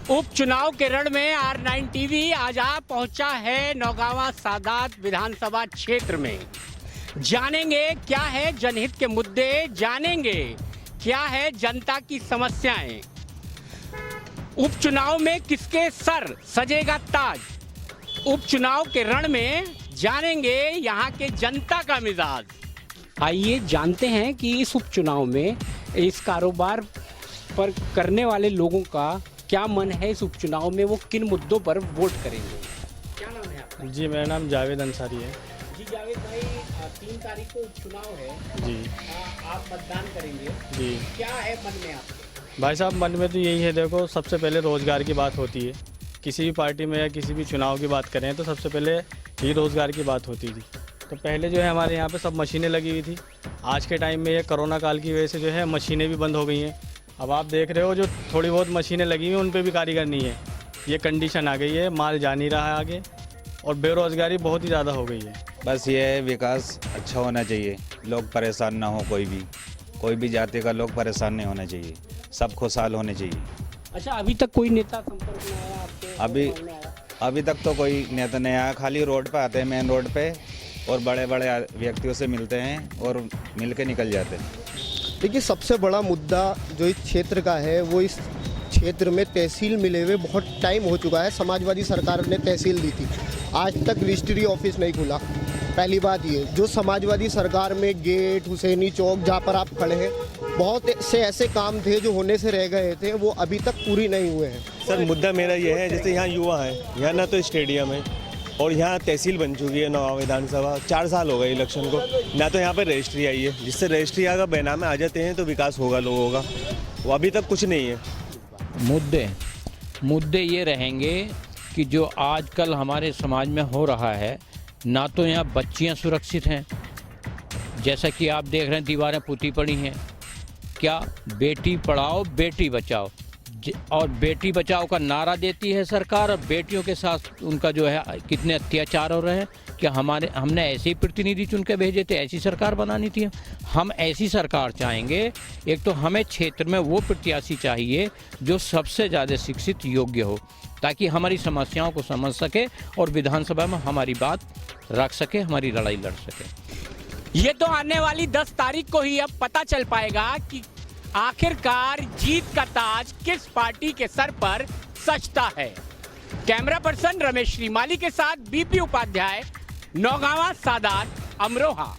उपचुनाव के रण में R9 टीवी आज आप पहुंचा है नौगावा सादात विधानसभा क्षेत्र में। जानेंगे क्या है जनहित के मुद्दे, जानेंगे क्या है जनता की समस्याएं। उपचुनाव में किसके सर सजेगा ताज, उपचुनाव के रण में जानेंगे यहाँ के जनता का मिजाज। आइए जानते हैं कि इस उपचुनाव में इस कारोबार पर करने वाले लोगों का क्या मन है, इस उपचुनाव में वो किन मुद्दों पर वोट करेंगे। क्या नाम है आपका? जी मेरा नाम जावेद अंसारी है। जी जावेद भाई, 3 तारीख को उपचुनाव है जी। आप मतदान करेंगे जी क्या है मन में आपके? भाई साहब, मन में तो यही है, देखो सबसे पहले रोज़गार की बात होती है। किसी भी पार्टी में या किसी भी चुनाव की बात करें तो सबसे पहले ही रोज़गार की बात होती थी। तो पहले जो है हमारे यहाँ पे सब मशीनें लगी हुई थी। आज के टाइम में ये कोरोना काल की वजह से जो है मशीनें भी बंद हो गई हैं। अब आप देख रहे हो जो थोड़ी बहुत मशीनें लगी हुई हैं उन पे भी कारीगर नहीं है। ये कंडीशन आ गई है, माल जा नहीं रहा है आगे और बेरोज़गारी बहुत ही ज़्यादा हो गई है। बस ये है, विकास अच्छा होना चाहिए, लोग परेशान ना हो, कोई भी जाति का लोग परेशान नहीं होना चाहिए, सब खुशहाल होने चाहिए। अच्छा, अभी तक कोई नेता संपर्क में आया आपके? अभी तक तो कोई नेता नहीं आया, खाली रोड पे आते हैं, मेन रोड पे, और बड़े बड़े व्यक्तियों से मिलते हैं और मिल के निकल जाते हैं। देखिए, सबसे बड़ा मुद्दा जो इस क्षेत्र का है वो इस क्षेत्र में तहसील मिले हुए बहुत टाइम हो चुका है। समाजवादी सरकार ने तहसील दी थी, आज तक रजिस्ट्री ऑफिस नहीं खुला। पहली बात ये, जो समाजवादी सरकार में गेट, हुसैनी चौक जहाँ पर आप खड़े हैं, बहुत से ऐसे काम थे जो होने से रह गए थे, वो अभी तक पूरी नहीं हुए हैं। सर मुद्दा मेरा ये है, जैसे यहाँ युवा है, यहाँ ना तो स्टेडियम है और यहाँ तहसील बन चुकी है नौगावा विधानसभा, 4 साल हो गए इलेक्शन को, ना तो यहाँ पर रजिस्ट्री आई है। जिससे रजिस्ट्री अगर बैनामे आ जाते हैं तो विकास होगा लोगों का, वो अभी तक कुछ नहीं है। मुद्दे ये रहेंगे कि जो आजकल हमारे समाज में हो रहा है, ना तो यहाँ बच्चियाँ सुरक्षित हैं, जैसा कि आप देख रहे हैं दीवारें पुती पड़ी हैं। क्या बेटी पढ़ाओ बेटी बचाओ, और बेटी बचाओ का नारा देती है सरकार, और बेटियों के साथ उनका जो है कितने अत्याचार हो रहे हैं। क्या हमने ऐसे ही प्रतिनिधि चुन के भेजे थे, ऐसी सरकार बनानी थी? हम ऐसी सरकार चाहेंगे। एक तो हमें क्षेत्र में वो प्रत्याशी चाहिए जो सबसे ज़्यादा शिक्षित योग्य हो, ताकि हमारी समस्याओं को समझ सके और विधानसभा में हमारी बात रख सके, हमारी लड़ाई लड़ सके। ये तो आने वाली 10 तारीख को ही अब पता चल पाएगा कि आखिरकार जीत का ताज किस पार्टी के सर पर सजता है। कैमरा पर्सन रमेश श्रीमाली के साथ बीपी उपाध्याय, नौगावा सादात, अमरोहा।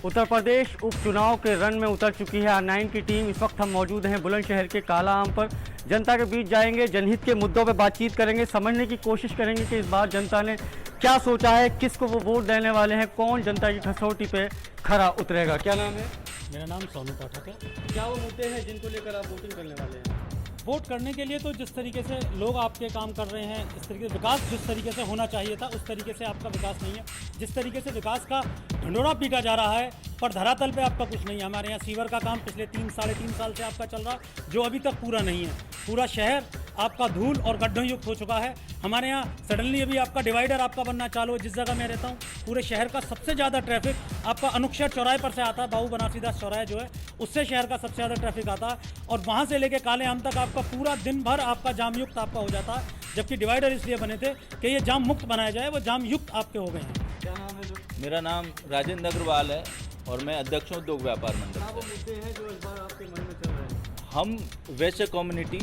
उत्तर प्रदेश उपचुनाव के रण में उतर चुकी है R9 की टीम। इस वक्त हम मौजूद हैं बुलंदशहर के काला आम पर। जनता के बीच जाएंगे, जनहित के मुद्दों पर बातचीत करेंगे, समझने की कोशिश करेंगे कि इस बार जनता ने क्या सोचा है, किसको वो वोट देने वाले हैं, कौन जनता की कसौटी पे खरा उतरेगा। क्या नाम है? मेरा नाम सोनू पाठक है। क्या वो मुद्दे हैं जिनको लेकर आप वोटिंग करने वाले हैं? वोट करने के लिए तो जिस तरीके से लोग आपके काम कर रहे हैं, इस तरीके से विकास जिस तरीके से होना चाहिए था उस तरीके से आपका विकास नहीं है। जिस तरीके से विकास का ढंढोरा पीटा जा रहा है पर धरातल पे आपका कुछ नहीं है। हमारे यहाँ सीवर का काम पिछले 3-3.5 साल से आपका चल रहा, जो अभी तक पूरा नहीं है। पूरा शहर आपका धूल और गड्ढों युक्त हो चुका है। हमारे यहाँ सडनली अभी आपका डिवाइडर आपका बनना चालू है। जिस जगह मैं रहता हूँ, पूरे शहर का सबसे ज़्यादा ट्रैफिक आपका अनुक्षर चौराहे पर से आता है। बाबू बनारसीदास चौराहे जो है, उससे शहर का सबसे ज़्यादा ट्रैफिक आता है और वहाँ से लेके काले आम तक आपका पूरा दिन भर आपका जाम युक्त आपका हो जाता है। जबकि डिवाइडर इसलिए बने थे कि ये जाम मुक्त बनाया जाए, वो जाम युक्त आपके हो गए हैं। क्या नाम है? मेरा नाम राजेंद्र अग्रवाल है और मैं अध्यक्ष हूँ उद्योग व्यापार मंडल। क्या वो मुद्दे हैं जो इस बार आपके मन में चल रहे हैं? हम वैश्य कम्युनिटी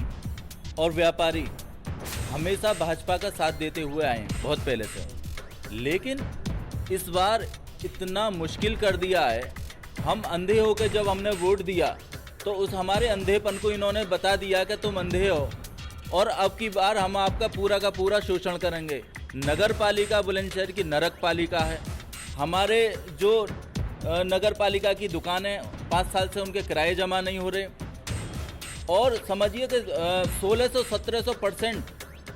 और व्यापारी हमेशा भाजपा का साथ देते हुए आए हैं बहुत पहले से, लेकिन इस बार इतना मुश्किल कर दिया है। हम अंधे होकर जब हमने वोट दिया तो उस हमारे अंधेपन को इन्होंने बता दिया कि तुम अंधे हो और अब की बार हम आपका पूरा का पूरा शोषण करेंगे। नगर पालिका बुलंदशहर की नरक पालिका है। हमारे जो नगर पालिका की दुकानें 5 साल से उनके किराए जमा नहीं हो रहे और समझिए कि 1600-1700%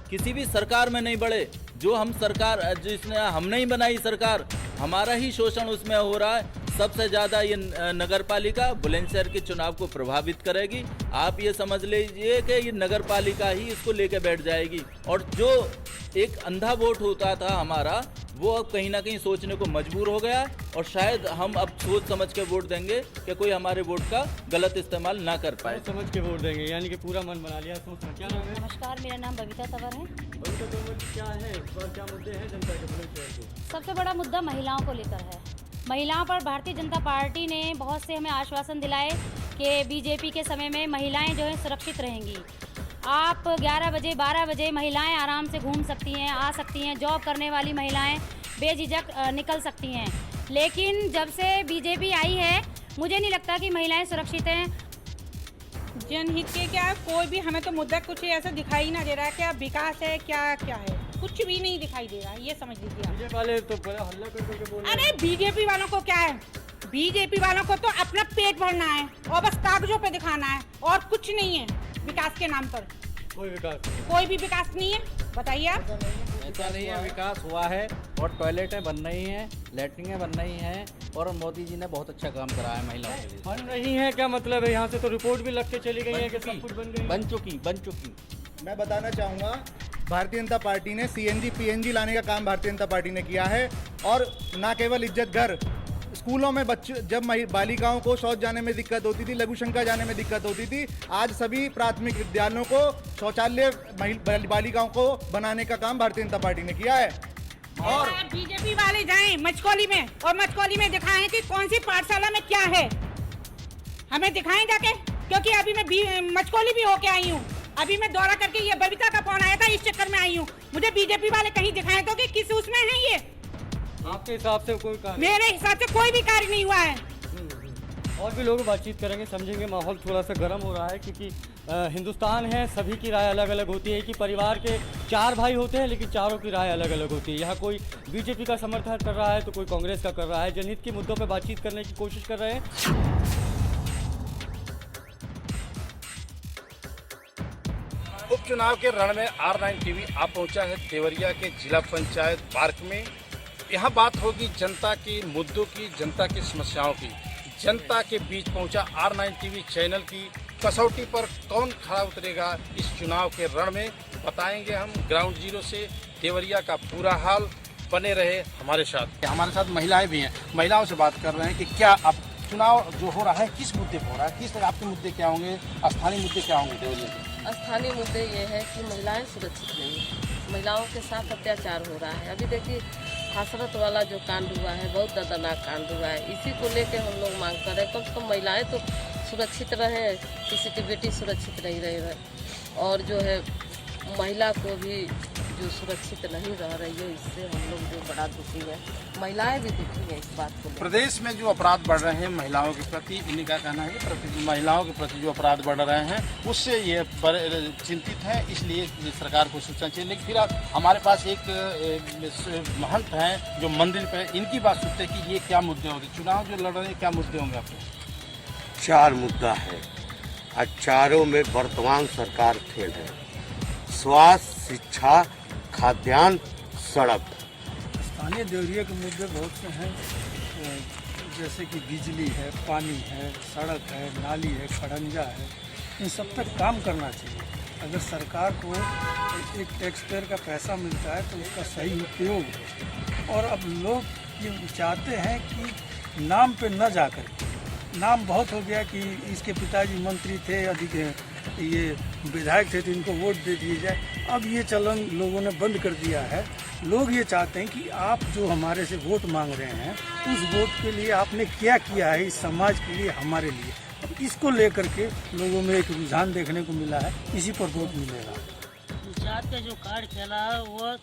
किसी भी सरकार में नहीं बढ़े। जो हम सरकार जिसने हमने ही बनाई सरकार, हमारा ही शोषण उसमें हो रहा है। सबसे ज़्यादा ये नगर पालिका बुलंदशहर के चुनाव को प्रभावित करेगी। आप ये समझ लीजिए कि ये नगर पालिका ही इसको लेके बैठ जाएगी और जो एक अंधा वोट होता था हमारा, वो अब कहीं ना कहीं सोचने को मजबूर हो गया और शायद हम अब सोच समझ के वोट देंगे कि कोई हमारे वोट का गलत इस्तेमाल ना कर पाए। समझ के वोट देंगे, यानी कि पूरा मन बना लिया, सोच क्या नाम है? नमस्कार, मेरा नाम बबीता तंवर है। बबीता तंवर जी, क्या है इस बार, क्या मुद्दे हैं जनता के बुलंदशहर के? सबसे बड़ा मुद्दा महिलाओं को लेकर है। महिलाओं पर भारतीय जनता पार्टी ने बहुत से हमें आश्वासन दिलाए कि बीजेपी के समय में महिलाएं जो है सुरक्षित रहेंगी। आप 11 बजे 12 बजे महिलाएं आराम से घूम सकती हैं, आ सकती हैं, जॉब करने वाली महिलाएं बेझिझक निकल सकती हैं। लेकिन जब से बीजेपी आई है मुझे नहीं लगता कि महिलाएं सुरक्षित हैं। जनहित के क्या, कोई भी हमें तो मुद्दा कुछ ऐसा दिखाई ना दे रहा है। क्या विकास है, क्या क्या है, कुछ भी नहीं दिखाई दे रहा है, ये समझ लीजिए। बीजेपी वाले तो बड़ा हल्ला करके बोल रहे हैं। अरे बीजेपी वालों को क्या है, बीजेपी वालों को तो अपना पेट भरना है और बस कागजों पे दिखाना है और कुछ नहीं है। विकास के नाम पर कोई भी विकास नहीं है, बताइए आप। ऐसा नहीं है, विकास हुआ है और टॉयलेटें बन रही हैं, लैट्रिनें बन रही हैं और मोदी जी ने बहुत अच्छा काम करा है महिलाओं के लिए। बन रही है क्या मतलब है? यहाँ से तो रिपोर्ट भी लग के चली गई है कि सब कुछ बन चुकी। मैं बताना चाहूँगा, भारतीय जनता पार्टी ने CNG PNG लाने का काम भारतीय जनता पार्टी ने किया है। और ना केवल इज्जत घर, स्कूलों में बच्चों जब बालिकाओं को शौच जाने में दिक्कत होती थी, लघु शंका जाने में दिक्कत होती थी, आज सभी प्राथमिक विद्यालयों को शौचालय बालिकाओं को बनाने का काम भारतीय जनता पार्टी ने किया है। और बीजेपी वाले जाएं मचकौली में और मचकौली में दिखाएं कि कौन सी पाठशाला में क्या है, हमें दिखाएं जाके, क्योंकि अभी मैं मचकौली भी होके आई हूँ। अभी मैं दौरा करके ये बबीता का फोन आया था, इस चक्कर में आई हूँ। मुझे बीजेपी वाले कहीं दिखाएं तो कि किस उसमें है ये। आपके हिसाब से कोई कार्य? मेरे हिसाब से कोई भी कार्य नहीं हुआ है। और भी लोग बातचीत करेंगे, समझेंगे। माहौल थोड़ा सा गर्म हो रहा है क्योंकि हिंदुस्तान है, सभी की राय अलग अलग होती है कि परिवार के 4 भाई होते हैं लेकिन चारों की राय अलग अलग होती है। यहाँ कोई बीजेपी का समर्थन कर रहा है तो कोई कांग्रेस का कर रहा है। जनहित के मुद्दों पर बातचीत करने की कोशिश कर रहे हैं। उपचुनाव के रण में R9 TV आप पहुंचा है देवरिया के जिला पंचायत पार्क में। यहाँ बात होगी जनता के मुद्दों की, जनता की समस्याओं की। जनता के बीच पहुंचा R9 TV चैनल की कसौटी पर कौन खड़ा उतरेगा इस चुनाव के रण में, बताएंगे हम ग्राउंड जीरो से देवरिया का पूरा हाल। बने रहे हमारे साथ। हमारे साथ महिलाएं भी हैं, महिलाओं से बात कर रहे हैं कि क्या अब चुनाव जो हो रहा है किस मुद्दे पर हो रहा है, किस तरह आपके मुद्दे क्या होंगे, स्थानीय मुद्दे क्या होंगे देवरिया के? स्थानीय मुद्दे ये है कि महिलाएं सुरक्षित नहीं हैं, महिलाओं के साथ अत्याचार हो रहा है। अभी देखिए हसरत वाला जो कांड हुआ है, बहुत दर्दनाक कांड हुआ है। इसी को लेकर हम लोग मांग कर रहे हैं कम से कम महिलाएं तो सुरक्षित रहें, किसी की बेटी सुरक्षित नहीं रहे। और जो है महिला को भी जो सुरक्षित नहीं रह रही है, इससे हम लोग जो बड़ा दुखी है, महिलाएं भी दुखी हैं इस बात को। प्रदेश में जो अपराध बढ़ रहे हैं महिलाओं के प्रति, इन्हीं का कहना है कि महिलाओं के प्रति जो अपराध बढ़ रहे हैं उससे ये चिंतित है, इसलिए सरकार को सूचना चाहिए। लेकिन फिर हमारे पास एक महंत हैं जो मंदिर पे, इनकी बात सुनते हैं कि ये क्या मुद्दे होंगे, चुनाव जो लड़ रहे हैं क्या मुद्दे होंगे आपके? 4 मुद्दा है और चारों में वर्तमान सरकार फेल है। स्वास्थ्य, शिक्षा, खाद्यान्न, सड़क। स्थानीय देवरिया के मुद्दे बहुत से हैं, जैसे कि बिजली है, पानी है, सड़क है, नाली है, खड़ंजा है। इन सब तक काम करना चाहिए। अगर सरकार को एक टैक्स पेयर का पैसा मिलता है तो उसका सही उपयोग हो। और अब लोग ये चाहते हैं कि नाम पे न जाकर, नाम बहुत हो गया कि इसके पिताजी मंत्री थे, अधिक ये विधायक थे तो इनको वोट दे दिए जाए। अब ये चलन लोगों ने बंद कर दिया है। लोग ये चाहते हैं कि आप जो हमारे से वोट मांग रहे हैं उस वोट के लिए आपने क्या किया है इस समाज के लिए, हमारे लिए। अब इसको लेकर के लोगों में एक रुझान देखने को मिला है, इसी पर वोट मिलेगा। जात का जो कार्ड खेला है वो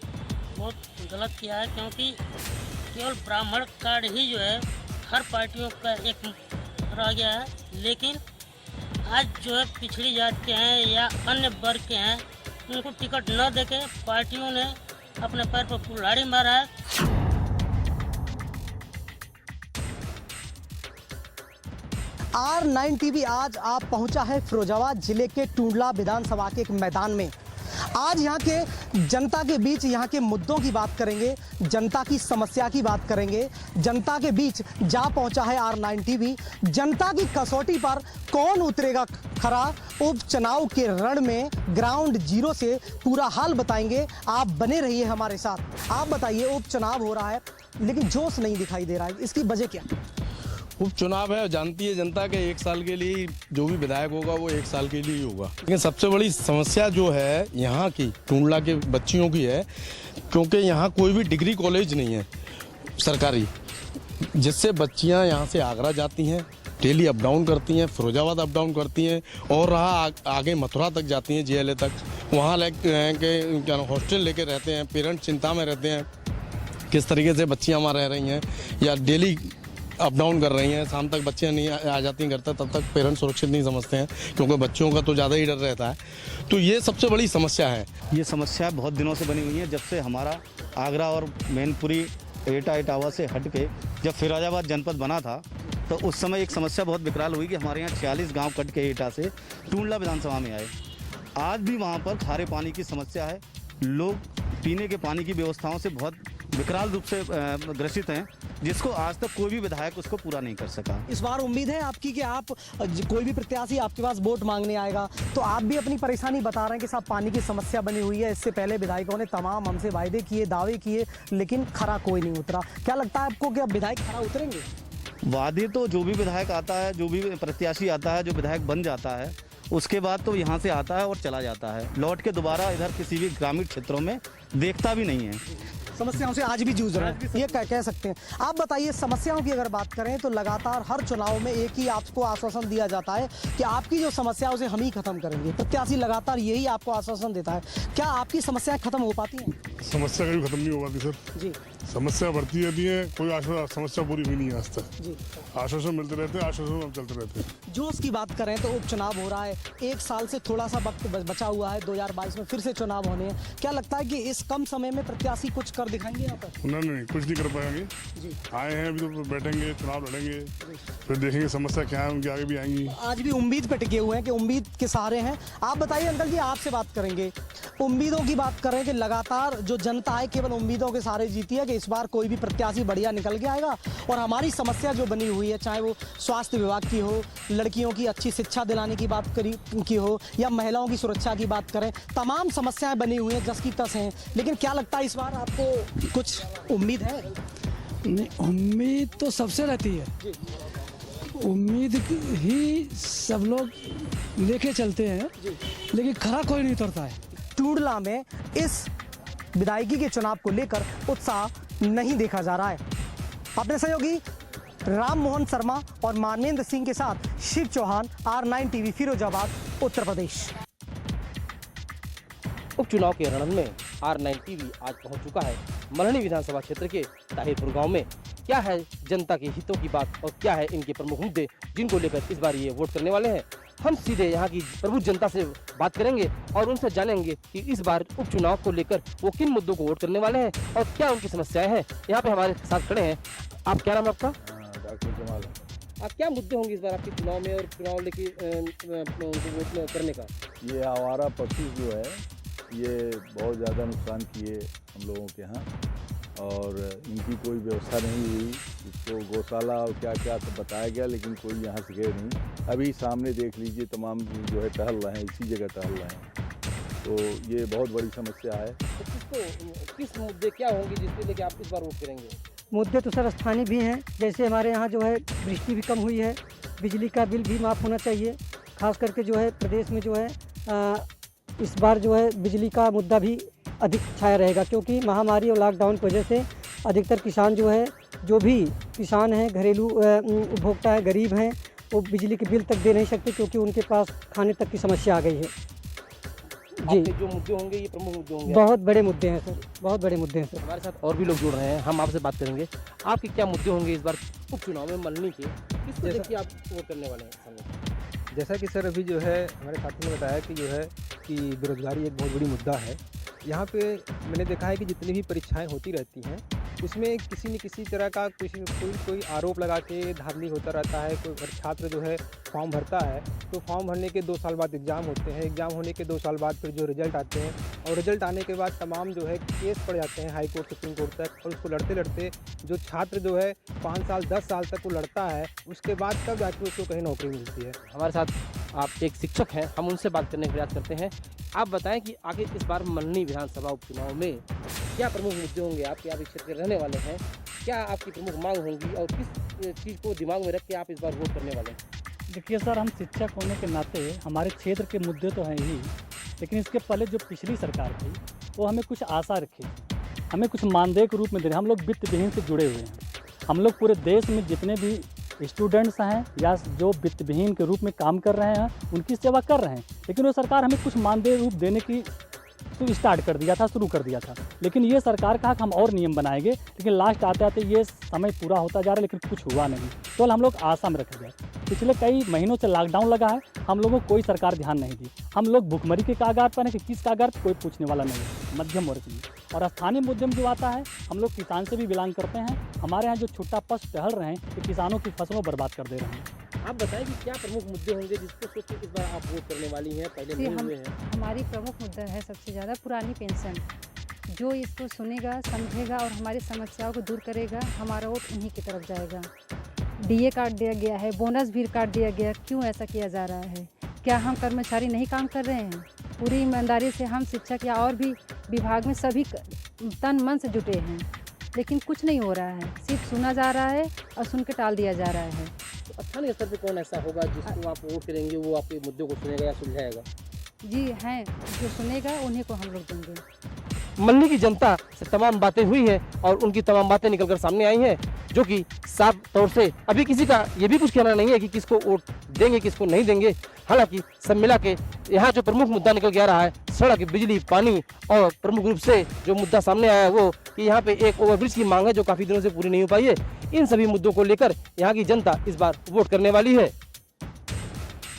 बहुत गलत किया है, क्योंकि केवल ब्राह्मण कार्ड ही जो है हर पार्टियों का एक रह गया है। लेकिन आज जो है पिछड़ी जात के हैं या अन्य वर्ग के हैं, उनको टिकट न देके पार्टियों ने अपने पैर पर कुल्हाड़ी मारा है। R9 TV आज आप पहुंचा है फिरोजाबाद जिले के टूंडला विधानसभा के एक मैदान में। आज यहाँ के जनता के बीच यहाँ के मुद्दों की बात करेंगे, जनता की समस्या की बात करेंगे। जनता के बीच जा पहुंचा है R9 टीवी। जनता की कसौटी पर कौन उतरेगा खरा, उपचुनाव के रण में ग्राउंड जीरो से पूरा हाल बताएंगे। आप बने रहिए हमारे साथ। आप बताइए, उपचुनाव हो रहा है लेकिन जोश नहीं दिखाई दे रहा है, इसकी वजह क्या? उपचुनाव है, जानती है जनता के 1 साल के लिए जो भी विधायक होगा वो 1 साल के लिए ही होगा। लेकिन सबसे बड़ी समस्या जो है यहाँ की टूंडला के बच्चियों की है, क्योंकि यहाँ कोई भी डिग्री कॉलेज नहीं है सरकारी, जिससे बच्चियाँ यहाँ से आगरा जाती हैं, डेली अप डाउन करती हैं, फिरोजाबाद अप डाउन करती हैं और रहा आगे मथुरा तक जाती हैं, JLA तक। वहाँ क्या हॉस्टल लेके रहते हैं, पेरेंट्स चिंता में रहते हैं किस तरीके से बच्चियाँ वहाँ रह रही हैं, या डेली अप डाउन कर रही हैं। शाम तक बच्चियाँ नहीं आ जाती हैं घर तक, तब तक पेरेंट्स सुरक्षित नहीं समझते हैं, क्योंकि बच्चों का तो ज़्यादा ही डर रहता है। तो ये सबसे बड़ी समस्या है। ये समस्या बहुत दिनों से बनी हुई है, जब से हमारा आगरा और मैनपुरी एटा इटावा से हट के जब फिरोजाबाद जनपद बना था, तो उस समय एक समस्या बहुत विकराल हुई कि हमारे यहाँ 46 गांव कट के एटा से टूंडला विधानसभा में आए। आज भी वहाँ पर खारे पानी की समस्या है। लोग पीने के पानी की व्यवस्थाओं से बहुत विकराल रूप से ग्रसित हैं, जिसको आज तक कोई भी विधायक उसको पूरा नहीं कर सका। इस बार उम्मीद है आपकी कि आप कोई भी प्रत्याशी आपके पास वोट मांगने आएगा तो आप भी अपनी परेशानी बता रहे हैं कि साहब पानी की समस्या बनी हुई है। इससे पहले विधायकों ने तमाम हमसे वायदे किए, दावे किए, लेकिन खरा कोई नहीं उतरा। क्या लगता है आपको कि अब विधायक खरा उतरेंगे? वादे तो जो भी विधायक आता है, जो भी प्रत्याशी आता है, जो विधायक बन जाता है, उसके बाद तो यहाँ से आता है और चला जाता है, लौट के दोबारा इधर किसी भी ग्रामीण क्षेत्रों में देखता भी नहीं है। समस्याओं से आज भी जूझ रहे हैं, ये कह सकते हैं। आप बताइए, समस्याओं की अगर बात करें तो लगातार हर चुनाव में एक ही आपको आश्वासन दिया जाता है कि आपकी जो समस्या उसे हम ही खत्म करेंगे। प्रत्याशी लगातार यही आपको आश्वासन देता है। क्या आपकी समस्याएं खत्म हो पाती हैं? समस्या कभी खत्म नहीं हो पाती सर जी। समस्या बढ़ती रहती है, कोई समस्या पूरी हुई नहीं है आज तक जी। आश्वासन मिलते रहते हैं, आश्वासन हम चलते रहते हैं। जोश की बात करें तो उपचुनाव हो रहा है, 1 साल से थोड़ा सा वक्त बचा हुआ है, 2022 में फिर से चुनाव होने हैं। क्या लगता है कि इस कम समय में प्रत्याशी कुछ कर दिखाएंगे यहाँ पर? नहीं, कुछ नहीं कर पाएंगे जी। आए हैं अभी तो बैठेंगे, चुनाव लड़ेंगे, फिर देखेंगे समस्या क्या है, उनके आगे भी आएंगी। आज भी उम्मीद पे टिके हुए हैं कि उम्मीद के सहारे हैं। आप बताइए अंकल जी, आपसे बात करेंगे, उम्मीदों की बात करें कि लगातार जो जनता है केवल उम्मीदों के सहारे जीती है कि इस बार कोई भी प्रत्याशी बढ़िया निकल के आएगा और हमारी समस्या जो बनी हुई है, चाहे वो स्वास्थ्य विभाग की हो, लड़कियों की अच्छी शिक्षा दिलाने की बात की हो, या महिलाओं की सुरक्षा की बात करें, तमाम समस्याएं बनी हुई हैं, जस की तस हैं। लेकिन क्या लगता है इस बार आपको कुछ उम्मीद है? नहीं, उम्मीद तो सबसे रहती है, उम्मीद ही सब लोग लेके चलते हैं, लेकिन खरा कोई नहीं उतरता है। टूंडला में इस विधायकी के चुनाव को लेकर उत्साह नहीं देखा जा रहा है। अपने सहयोगी राम मोहन शर्मा और मानवेंद्र सिंह के साथ शिव चौहान, R9 टीवी, फिरोजाबाद, उत्तर प्रदेश। उपचुनाव के रण में R9 टीवी आज पहुंच चुका है मल्हनी विधानसभा क्षेत्र के ताहिरपुर गांव में। क्या है जनता के हितों की बात और क्या है इनके प्रमुख मुद्दे जिनको लेकर इस बार ये वोट करने वाले हैं। हम सीधे यहाँ की प्रबुद्ध जनता से बात करेंगे और उनसे जानेंगे कि इस बार उपचुनाव को लेकर वो किन मुद्दों को वोट करने वाले हैं और क्या उनकी समस्याएं हैं। यहाँ पे हमारे साथ खड़े हैं। आप क्या नाम है आपका? डॉक्टर जमाल। आप क्या मुद्दे होंगे इस बार आपके चुनाव में और चुनाव लेके उनको वोट करने का? ये आवारा पशु जो है ये बहुत ज़्यादा नुकसान किए हम लोगों के यहाँ, और इनकी कोई व्यवस्था नहीं हुई। इसको गौशाला और क्या क्या तो बताया गया, लेकिन कोई यहाँ से गए नहीं। अभी सामने देख लीजिए, तमाम जो है टहल रहे हैं, इसी जगह टहल रहे हैं, तो ये बहुत बड़ी समस्या है। तो किस मुद्दे क्या होंगे जिसके लेके आप इस बार वोट करेंगे? मुद्दे तो सर स्थानीय भी हैं, जैसे हमारे यहाँ जो है वृष्टि भी कम हुई है, बिजली का बिल भी माफ़ होना चाहिए। खास करके जो है प्रदेश में जो है इस बार जो है बिजली का मुद्दा भी अधिक छाया रहेगा, क्योंकि महामारी और लॉकडाउन की वजह से अधिकतर किसान जो है, जो भी किसान हैं, घरेलू उपभोक्ता हैं, गरीब हैं, वो बिजली के बिल तक दे नहीं सकते क्योंकि उनके पास खाने तक की समस्या आ गई है जी। जो मुद्दे होंगे ये प्रमुख मुद्दे होंगे, बहुत बड़े मुद्दे हैं सर, बहुत बड़े मुद्दे हैं सर। हमारे साथ और भी लोग जुड़ रहे हैं, हम आपसे बात करेंगे। आपके क्या मुद्दे होंगे इस बार उपचुनाव में मल्हनी के, किस तरह की आप वोट करने वाले हैं? जैसा कि सर अभी जो है हमारे साथी ने बताया कि जो है कि बेरोजगारी एक बहुत बड़ी मुद्दा है। यहाँ पे मैंने देखा है कि जितनी भी परीक्षाएं होती रहती हैं उसमें किसी न किसी तरह का कोई आरोप लगा के धांधली होता रहता है। कोई छात्र जो है फॉर्म भरता है तो फॉर्म भरने के 2 साल बाद एग्ज़ाम होते हैं, एग्ज़ाम होने के 2 साल बाद फिर जो रिज़ल्ट आते हैं और रिज़ल्ट आने के बाद तमाम जो है केस पड़ जाते हैं हाई कोर्ट सुप्रीम कोर्ट तक, और उसको लड़ते लड़ते जो छात्र जो है 5 साल 10 साल तक वो लड़ता है, उसके बाद तब जाके उसको कहीं नौकरी मिलती है। हमारे साथ आप एक शिक्षक हैं, हम उनसे बात करने का प्रयास करते हैं। आप बताएं कि आगे इस बार मल्हनी विधानसभा उपचुनाव में क्या प्रमुख मुद्दे होंगे? आपके आप इस क्षेत्र के रहने वाले हैं, क्या आपकी प्रमुख मांग होंगी और किस चीज़ को दिमाग में रख के आप इस बार वोट करने वाले हैं? देखिए सर, हम शिक्षक होने के नाते हमारे क्षेत्र के मुद्दे तो हैं ही, लेकिन इसके पहले जो पिछली सरकार थी वो हमें कुछ आशा रखी, हमें कुछ मानदेय के रूप में दे रहे। हम लोग वित्त विहीन से जुड़े हुए हैं, हम लोग पूरे देश में जितने भी स्टूडेंट्स हैं या जो वित्त विहीन के रूप में काम कर रहे हैं उनकी सेवा कर रहे हैं, लेकिन वो सरकार हमें कुछ मानदेय रूप देने की स्टार्ट कर दिया था, शुरू कर दिया था। लेकिन ये सरकार कहा कि हम और नियम बनाएंगे, लेकिन लास्ट आते आते ये समय पूरा होता जा रहा है लेकिन कुछ हुआ नहीं, तो हम लोग आशा में रख गए। पिछले कई महीनों से लॉकडाउन लगा है, हम लोगों को कोई सरकार ध्यान नहीं दी, हम लोग भुखमरी के कागार पर हैं कि किस कागार पर कोई पूछने वाला नहीं है, मध्यम वर्ग में। और स्थानीय मुद्दे में जो आता है, हम लोग किसान से भी बिलोंग करते हैं, हमारे यहाँ जो छुट्टा पशु टहल रहे हैं कि किसानों की फसलों बर्बाद कर दे रहे हैं। आप बताएं कि क्या प्रमुख मुद्दे होंगे जिसको सोच के इस बार आप वोट करने वाली हैं? पहले नहीं हुए हैं। हमारी प्रमुख मुद्दा है सबसे ज़्यादा पुरानी पेंशन। जो इसको सुनेगा, समझेगा और हमारी समस्याओं को दूर करेगा, हमारा वोट उन्हीं की तरफ जाएगा। डीए काट दिया गया है, बोनस भी काट दिया गया, क्यों ऐसा किया जा रहा है? क्या हम कर्मचारी नहीं काम कर रहे हैं? पूरी ईमानदारी से हम शिक्षक या और भी विभाग में सभी तन मन से जुटे हैं, लेकिन कुछ नहीं हो रहा है, सिर्फ सुना जा रहा है और सुन के टाल दिया जा रहा है। तो स्थानीय स्तर पर कौन ऐसा होगा जिसको आप वोट करेंगे, वो आपके मुद्दों को सुनेगा या सुलझाएगा? जी हैं, जो सुनेगा उन्हीं को हम लोग देंगे। मल्हनी की जनता से तमाम बातें हुई है और उनकी तमाम बातें निकलकर सामने आई हैं, जो कि साफ तौर से अभी किसी का ये भी कुछ कहना नहीं है कि किसको वोट देंगे किसको नहीं देंगे। हालांकि सब मिला के यहाँ जो प्रमुख मुद्दा निकल के आ रहा है, सड़क, बिजली, पानी, और प्रमुख रूप से जो मुद्दा सामने आया है वो कि यहाँ पे एक ओवरब्रिज की मांग है जो काफ़ी दिनों से पूरी नहीं हो पाई है। इन सभी मुद्दों को लेकर यहाँ की जनता इस बार वोट करने वाली है।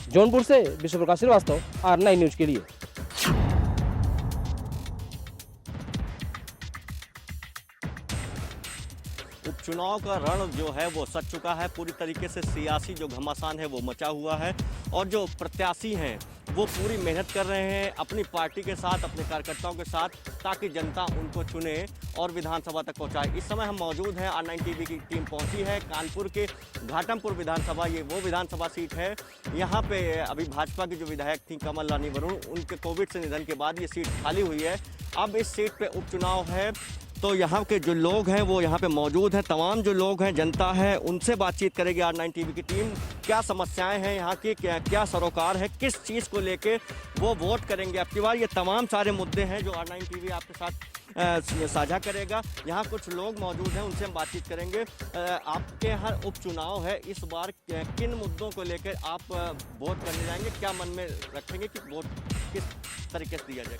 जौनपुर से विश्व प्रकाश श्रीवास्तव, R9 न्यूज के लिए। उपचुनाव का रण जो है वो सज चुका है, पूरी तरीके से सियासी जो घमासान है वो मचा हुआ है, और जो प्रत्याशी हैं वो पूरी मेहनत कर रहे हैं अपनी पार्टी के साथ, अपने कार्यकर्ताओं के साथ, ताकि जनता उनको चुने और विधानसभा तक पहुंचाए। इस समय हम मौजूद हैं, R9 टीवी की टीम पहुंची है कानपुर के घाटमपुर विधानसभा। ये वो विधानसभा सीट है, यहाँ पे अभी भाजपा की जो विधायक थी कमल रानी वरुण, उनके कोविड से निधन के बाद ये सीट खाली हुई है। अब इस सीट पे उपचुनाव है, तो यहाँ के जो लोग हैं वो यहाँ पे मौजूद हैं, तमाम जो लोग हैं, जनता है, उनसे बातचीत करेगी R9 टीवी की टीम। क्या समस्याएं हैं यहाँ की, क्या सरोकार है, किस चीज़ को लेके वो वोट करेंगे अब की बार, ये तमाम सारे मुद्दे हैं जो R9 टीवी आपके साथ साझा करेगा। यहाँ कुछ लोग मौजूद हैं, उनसे हम बातचीत करेंगे। आपके यहाँ उपचुनाव है, इस बार किन मुद्दों को लेकर आप वोट करने जाएंगे, क्या मन में रखेंगे कि वोट किस तरीके से दिया जाए?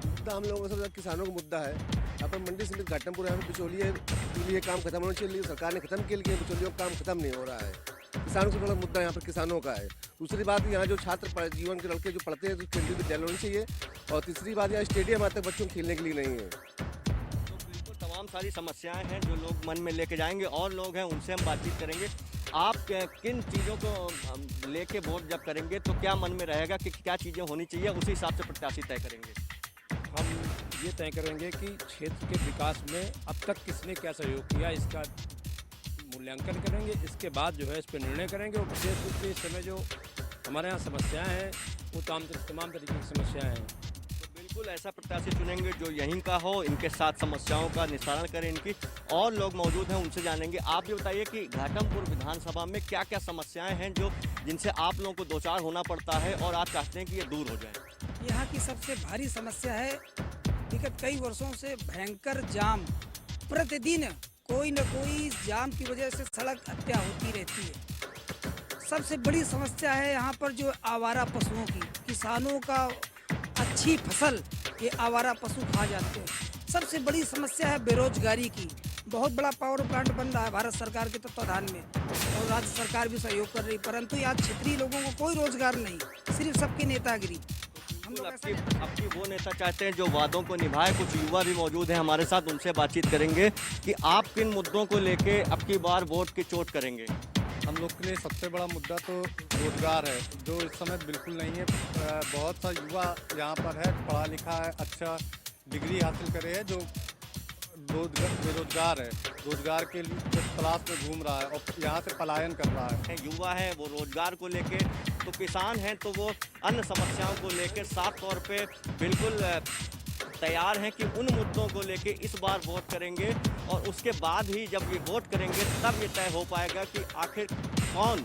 मुद्दा हम लोगों का सबसे किसानों का मुद्दा है। यहाँ पर मंडी समिति घाटमपुर यहाँ पर बिचौलिए के लिए काम खत्म होना चाहिए, सरकार ने खत्म किया, लेकिन बिचौलियों का काम खत्म नहीं हो रहा है। किसानों से बड़ा मुद्दा यहाँ पर किसानों का है। दूसरी बात, यहाँ जो छात्र जीवन के लड़के जो पढ़ते हैं तो केंद्रीय विद्यालय होनी चाहिए, और तीसरी बात, यहाँ स्टेडियम आते बच्चों को खेलने के लिए नहीं है। तो बिल्कुल तमाम सारी समस्याएं हैं जो लोग मन में लेके जाएंगे, और लोग हैं उनसे हम बातचीत करेंगे। आप किन चीज़ों को लेके वोट जब करेंगे तो क्या मन में रहेगा कि क्या चीज़ें होनी चाहिए, उसी हिसाब से प्रत्याशी तय करेंगे? हम ये तय करेंगे कि क्षेत्र के विकास में अब तक किसने क्या सहयोग किया, इसका मूल्यांकन करेंगे। इसके बाद जो है इस पर निर्णय करेंगे, और विशेष रूप से इस समय जो हमारे यहाँ समस्याएं हैं वो तमाम तरीके की समस्याएं हैं। तो बिल्कुल ऐसा प्रत्याशी चुनेंगे जो यहीं का हो, इनके साथ समस्याओं का निस्तारण करें इनकी। और लोग मौजूद हैं, उनसे जानेंगे। आप ये बताइए कि घाटमपुर विधानसभा में क्या क्या समस्याएँ हैं जो जिनसे आप लोगों को दो चार होना पड़ता है और आप चाहते हैं कि ये दूर हो जाए? यहाँ की सबसे भारी समस्या है विगत कई वर्षों से भयंकर जाम। प्रतिदिन कोई न कोई जाम की वजह से सड़क हत्या होती रहती है। सबसे बड़ी समस्या है यहाँ पर जो आवारा पशुओं की, किसानों का अच्छी फसल ये आवारा पशु खा जाते हैं। सबसे बड़ी समस्या है बेरोजगारी की। बहुत बड़ा पावर प्लांट बन रहा है भारत सरकार के तत्वाधान में, और राज्य सरकार भी सहयोग कर रही, परंतु यहाँ क्षेत्रीय लोगों को कोई रोजगार नहीं, सिर्फ सबकी नेतागिरी। लोग अब की वो नेता चाहते हैं जो वादों को निभाए। कुछ युवा भी मौजूद हैं हमारे साथ, उनसे बातचीत करेंगे कि आप किन मुद्दों को लेके अब की बार वोट की चोट करेंगे। हम लोग के लिए सबसे बड़ा मुद्दा तो रोजगार है, जो इस समय बिल्कुल नहीं है। बहुत सा युवा यहाँ पर है, पढ़ा लिखा है, अच्छा डिग्री हासिल करे है, जो बेरोजगार है, रोजगार के लिए तलाश में घूम रहा है और यहाँ से पलायन कर रहा है। युवा है वो रोजगार को लेके, तो किसान हैं तो वो अन्य समस्याओं को लेकर साफ तौर पे बिल्कुल तैयार हैं कि उन मुद्दों को लेके इस बार वोट करेंगे। और उसके बाद ही जब ये वोट करेंगे तब ये तय हो पाएगा कि आखिर कौन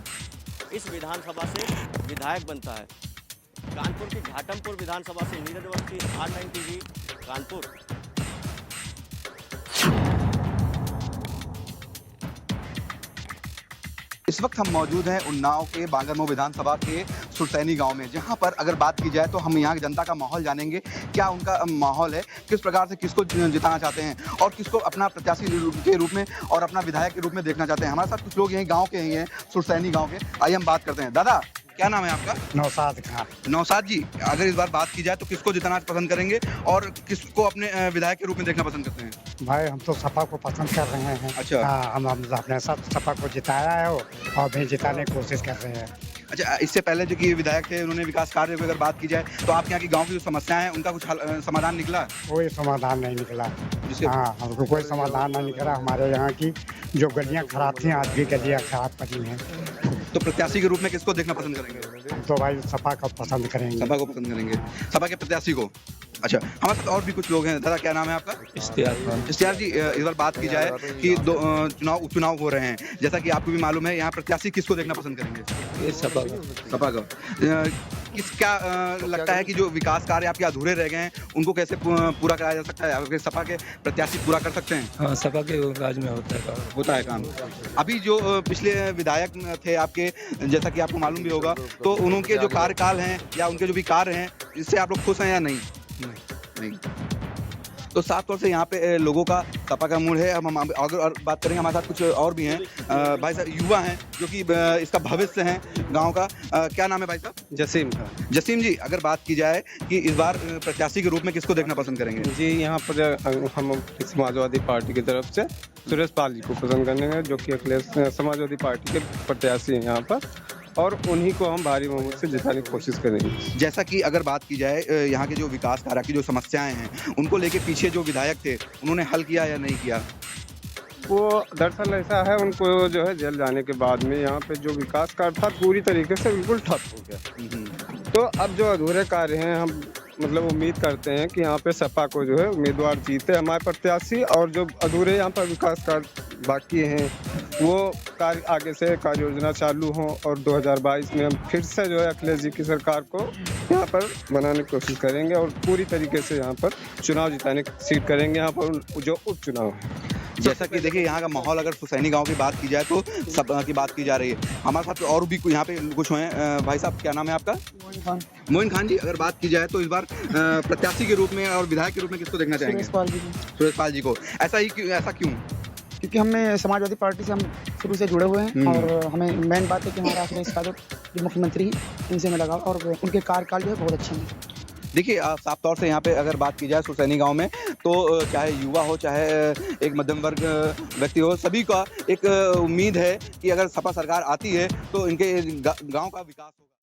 इस विधानसभा से विधायक बनता है। कानपुर की घाटमपुर विधानसभा से नीरज अवस्थी, R9 TV, कानपुर। इस वक्त हम मौजूद हैं उन्नाव के बांगरमऊ विधानसभा के सुरसैनी गांव में, जहां पर अगर बात की जाए तो हम यहाँ की जनता का माहौल जानेंगे, क्या उनका माहौल है, किस प्रकार से किसको जिताना चाहते हैं और किसको अपना प्रत्याशी के रूप में और अपना विधायक के रूप में देखना चाहते हैं। हमारे साथ कुछ लोग यहीं गाँव के ही हैं, सुरसैनी गाँव के। आइए हम बात करते हैं। दादा, क्या नाम है आपका? नौशाद खान। नौशाद जी, अगर इस बार बात की जाए तो किसको जिताना पसंद करेंगे और किसको अपने विधायक के रूप में देखना पसंद करते हैं? भाई हम तो सपा को पसंद कर रहे हैं। अच्छा। हाँ, हम अपने साथ सपा को जिताया है और भी जिताने की कोशिश कर रहे हैं। अच्छा, इससे पहले जो कि विधायक थे उन्होंने विकास कार्य की अगर बात की जाए तो आपके यहाँ की गांव की जो समस्याएं हैं उनका कुछ समाधान निकला? कोई समाधान नहीं निकला। हाँ, हमको कोई समाधान नहीं निकला। हमारे यहाँ की जो गलियाँ खराब थी आज भी गलियाँ खराब पड़ी हैं। तो प्रत्याशी के रूप में किसको देखना पसंद करेंगे? हम तो भाई सपा को पसंद करेंगे। सपा को पसंद करेंगे, सपा के प्रत्याशी को। अच्छा, हमारे साथ और भी कुछ लोग हैं। दादा, क्या नाम है आपका? इश्तियार जी, इस बार बात की जाए कि दो उपचुनाव हो रहे हैं, जैसा कि आपको भी मालूम है, यहाँ प्रत्याशी किसको देखना पसंद करेंगे? सपा का। क्या लगता है कि जो विकास कार्य आपके अधूरे रह गए हैं उनको कैसे पूरा कराया जा सकता है? आपके सपा के प्रत्याशी पूरा कर सकते हैं? हाँ, सपा के राज में होता है काम। अभी जो पिछले विधायक थे आपके, जैसा कि आपको मालूम भी होगा, तो उनके जो कार्यकाल हैं या उनके जो भी कार्य हैं, इससे आप लोग खुश हैं या नहीं? नहीं। तो साफ तौर से यहाँ पे लोगों का सपा का मूड है। अब हम अगर बात करेंगे, हमारे साथ कुछ और भी हैं भाई साहब, युवा हैं जो कि इसका भविष्य हैं गांव का। क्या नाम है भाई साहब? जसीम खान। जसीम जी, अगर बात की जाए कि इस बार प्रत्याशी के रूप में किसको देखना पसंद करेंगे? जी, यहाँ पर हम समाजवादी पार्टी की तरफ से सुरेश पाल जी को पसंद करेंगे, जो कि अखिलेश समाजवादी पार्टी के प्रत्याशी हैं यहाँ पर, और उन्हीं को हम भारी बहुमत से जिताने की कोशिश करेंगे। जैसा कि अगर बात की जाए यहाँ के जो विकास कार्य की जो समस्याएं हैं उनको लेके पीछे जो विधायक थे उन्होंने हल किया या नहीं किया? वो दरअसल ऐसा है, उनको जो है जेल जाने के बाद में यहाँ पे जो विकास कार्य था पूरी तरीके से बिल्कुल ठप हो गया। तो अब जो अधूरे कार्य हैं, हम मतलब उम्मीद करते हैं कि यहाँ पे सपा को जो है उम्मीदवार जीते हमारे प्रत्याशी, और जो अधूरे यहाँ पर विकास कार्य बाकी हैं वो कार्य आगे से कार्य योजना चालू हों, और 2022 में हम फिर से जो है अखिलेश जी की सरकार को यहाँ पर बनाने की कोशिश करेंगे और पूरी तरीके से यहाँ पर चुनाव जिताने की सीट करेंगे यहाँ पर जो उपचुनाव है। जैसा कि देखिए यहाँ का माहौल, अगर सुसैनी गांव की बात की जाए तो सब की बात की जा रही है। हमारे साथ और भी यहाँ पे कुछ हैं। भाई साहब, क्या नाम है आपका? मोइन खान जी, अगर बात की जाए तो इस बार प्रत्याशी के रूप में और विधायक के रूप में किसको देखना चाहेंगे? सुरेश पाल जी को। ऐसा क्यों? क्योंकि हमें समाजवादी पार्टी से हम शुरू से जुड़े हुए हैं और हमें मेन बात है कि हमारा अखिलेश यादव जो मुख्यमंत्री हैं इनसे हमें लगाव, और उनके कार्यकाल जो है बहुत अच्छे हैं। देखिए, साफ तौर से यहाँ पे अगर बात की जाए सुसैनी गांव में, तो चाहे युवा हो, चाहे एक मध्यम वर्ग व्यक्ति हो, सभी का एक उम्मीद है कि अगर सपा सरकार आती है तो इनके गांव का विकास होगा।